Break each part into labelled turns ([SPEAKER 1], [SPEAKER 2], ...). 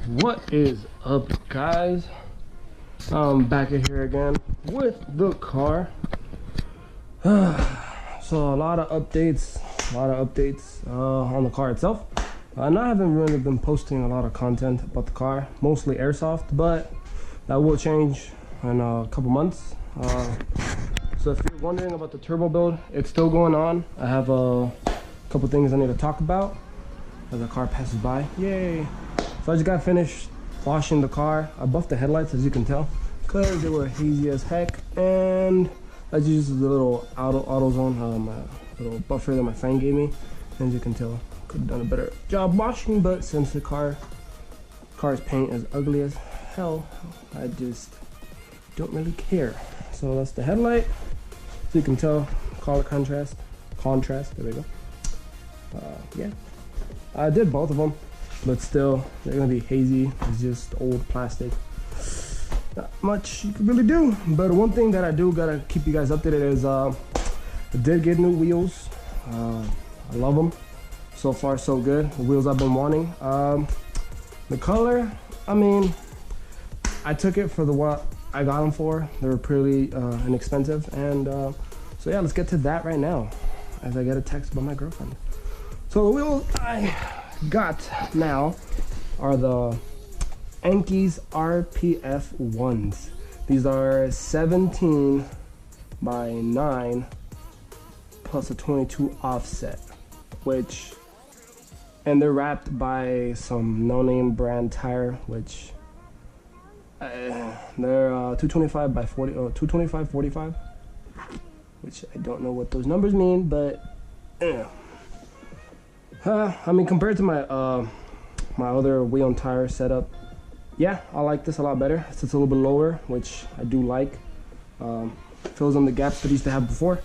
[SPEAKER 1] What is up, guys? I'm back in here again with the car. So a lot of updates on the car itself. I haven't really been posting a lot of content about the car, mostly airsoft, but that will change in a couple months. So if you're wondering about the turbo build, it's still going on. I have a couple things I need to talk about as the car passes by. Yay! So I just got finished washing the car. I buffed the headlights, as you can tell, because they were hazy as heck, and I just used the little AutoZone little buffer that my friend gave me. As you can tell, could have done a better job washing, but since the car's paint is ugly as hell, I just don't really care. So that's the headlight. So you can tell, color contrast, there we go. Yeah, I did both of them, but still, they're gonna be hazy. It's just old plastic. Not much you can really do. But one thing that I do gotta keep you guys updated is I did get new wheels. I love them. So far, so good. The wheels I've been wanting. The color, I mean, I took it for what I got them for. They were pretty inexpensive, and so yeah, let's get to that right now as I get a text by my girlfriend. So the wheels I got now are the Enkei's RPF 1s. These are 17 by 9 plus a 22 offset, and they're wrapped by some no-name brand tire, which they're 225 by 40, 225 45, which I don't know what those numbers mean, but I mean, compared to my my other wheel and tire setup, yeah, I like this a lot better. It's a little bit lower, which I do like. Fills in the gaps that I used to have before.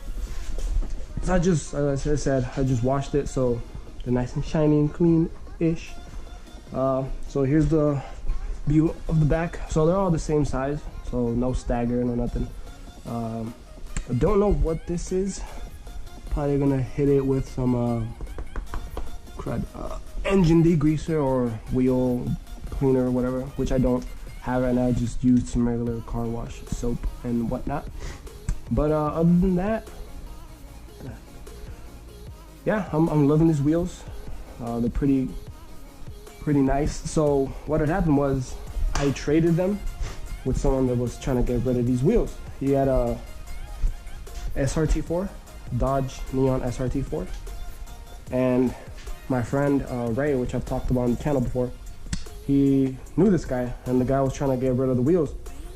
[SPEAKER 1] So as I said, I just washed it, so they're nice and shiny and clean-ish. So here's the view of the back. So they're all the same size, so no stagger, no nothing. I don't know what this is. Probably gonna hit it with some engine degreaser or wheel cleaner or whatever, which I don't have right now. I just used some regular car wash soap and whatnot. But other than that, yeah, I'm loving these wheels. They're pretty nice. So what had happened was I traded them with someone that was trying to get rid of these wheels. He had a SRT4, Dodge Neon SRT4, and my friend Ray, which I've talked about on the channel before, he knew this guy, and the guy was trying to get rid of the wheels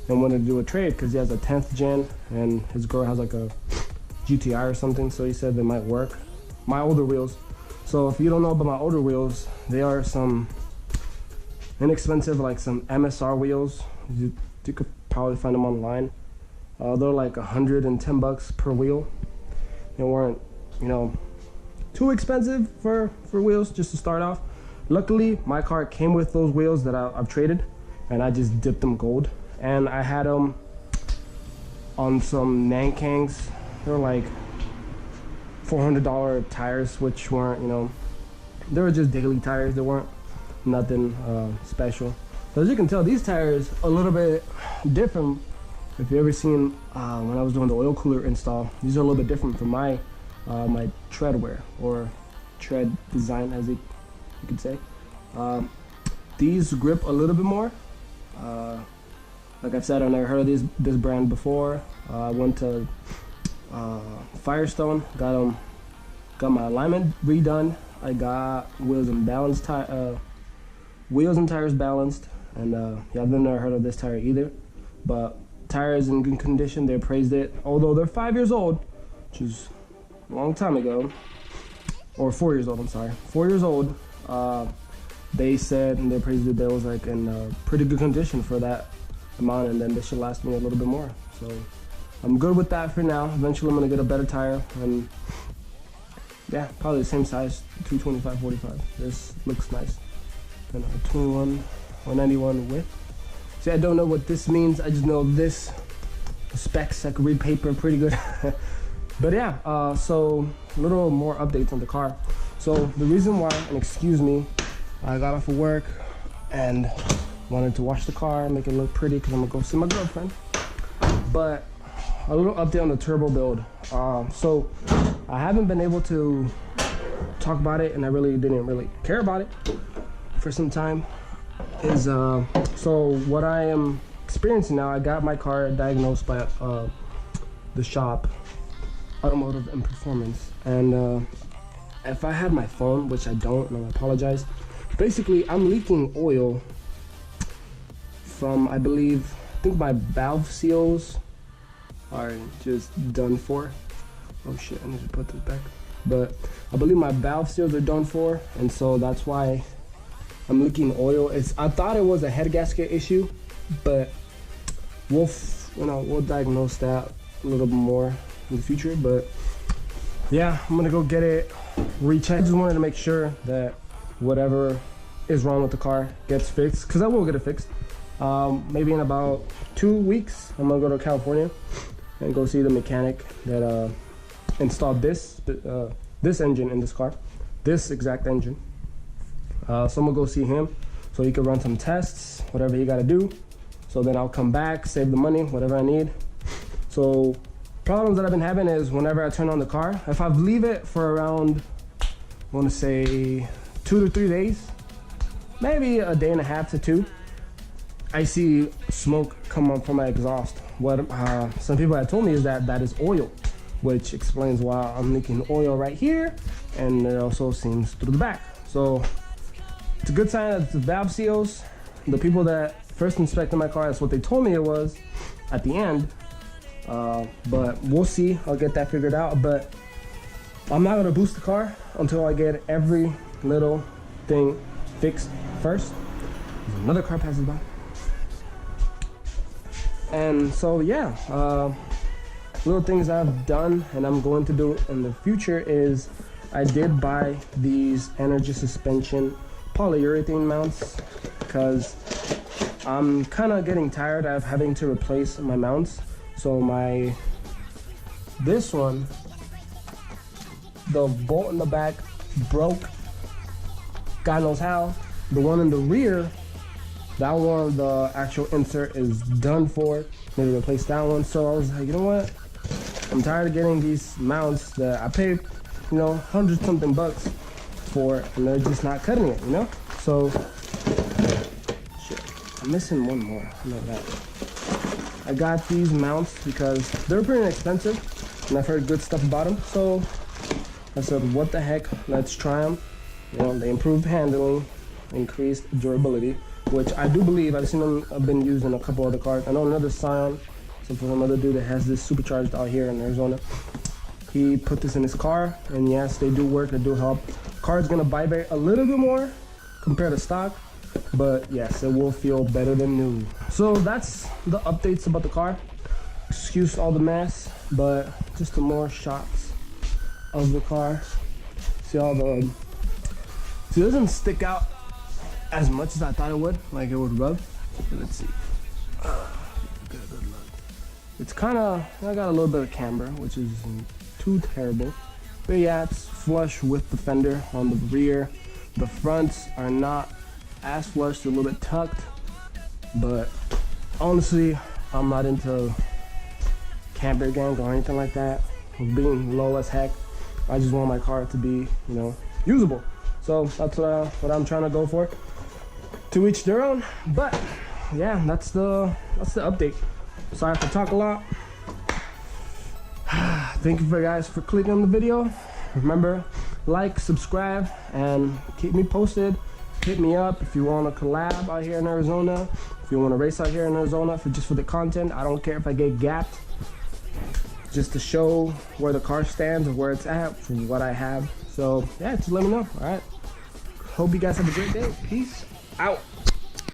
[SPEAKER 1] and wanted to do a trade because he has a 10th gen and his girl has like a GTI or something, so he said they might work. My older wheels. So if you don't know about my older wheels, they are some inexpensive, like some MSR wheels. You could probably find them online. They're like $110 per wheel. They weren't, too expensive for wheels just to start off. Luckily, my car came with those wheels that I've traded, and I just dipped them gold. And I had them on some Nankangs. They're like $400 tires, which weren't, they were just daily tires. They weren't nothing special. So as you can tell, these tires a little bit different. If you ever seen when I was doing the oil cooler install, these are a little bit different from my my tread wear or tread design, as you could say. These grip a little bit more. Like I've said, I never heard of this brand before. I went to Firestone, got my alignment redone. I got wheels and tires balanced, and yeah, I've never heard of this tire either. But tire is in good condition. They appraised it, although they're 5 years old, which is a long time ago, or 4 years old. I'm sorry, 4 years old. They said, and they appraised it, that was like in pretty good condition for that amount, and then this should last me a little bit more. So I'm good with that for now. Eventually I'm gonna get a better tire, and yeah, probably the same size, 225 45. This looks nice. And a 191 width. See, I don't know what this means. I just know this specs. I can read paper pretty good. But yeah, so a little more updates on the car. So the reason why, and excuse me, I got off of work and wanted to wash the car, make it look pretty because I'm gonna go see my girlfriend. But a little update on the turbo build. So I haven't been able to talk about it, and I really didn't really care about it for some time. So what I am experiencing now, I got my car diagnosed by the shop, Automotive and Performance, and if I had my phone, which I don't, and I apologize, basically I'm leaking oil from, I think my valve seals are just done for. Oh shit, I need to put this back. But I believe my valve seals are done for, and so that's why I'm leaking oil. I thought it was a head gasket issue, but we'll diagnose that a little bit more in the future. But yeah, I'm gonna go get it rechecked. I just wanted to make sure that whatever is wrong with the car gets fixed, because I will get it fixed. Maybe in about 2 weeks, I'm gonna go to California and go see the mechanic that installed this engine in this car, this exact engine. So I'm gonna go see him so he can run some tests, whatever he gotta do. So then I'll come back, save the money, whatever I need. So problems that I've been having is whenever I turn on the car, if I leave it for around, I wanna say 2 to 3 days, maybe a day and a half to 2, I see smoke come up from my exhaust. What some people have told me is that is oil, which explains why I'm leaking oil right here, and it also seems through the back. So it's a good sign that the valve seals. The people that first inspected my car, that's what they told me it was at the end. But we'll see. I'll get that figured out. But I'm not gonna boost the car until I get every little thing fixed first. There's another car passes by. And so yeah, little things I've done and I'm going to do in the future is I did buy these energy suspension polyurethane mounts because I'm kind of getting tired of having to replace my mounts. So this one, the bolt in the back broke, God knows how. The one in the rear, that one, the actual insert is done for. Maybe replace that one. So I was like, you know what? I'm tired of getting these mounts that I paid, $100 something for, and they're just not cutting it, So, shit, I'm missing one more. Like that. I got these mounts because they're pretty expensive, and I've heard good stuff about them. So I said, what the heck? Let's try them. They improved handling, increased durability, which I do believe. I've seen them. I've been using a couple other cars. I know another Scion, from another dude that has this supercharged out here in Arizona. He put this in his car, and yes, they do work. They do help. Car's gonna vibrate a little bit more compared to stock, but yes, it will feel better than new. So that's the updates about the car. Excuse all the mess, but just some more shots of the car. See it doesn't stick out as much as I thought it would, like it would rub. Let's see. It's kind of, I got a little bit of camber, which isn't too terrible. But yeah, it's flush with the fender on the rear. The fronts are not as flush, they're a little bit tucked. But honestly, I'm not into camber gang or anything like that. Being low as heck, I just want my car to be, usable. So that's what I'm trying to go for. To each their own. But yeah, that's the update. Sorry for talking a lot. Thank you guys for clicking on the video. Remember, like, subscribe, and keep me posted. Hit me up if you want to collab out here in Arizona. If you want to race out here in Arizona just for the content. I don't care if I get gapped. Just to show where the car stands or where it's at from what I have. So yeah, just let me know. All right. Hope you guys have a great day. Peace out.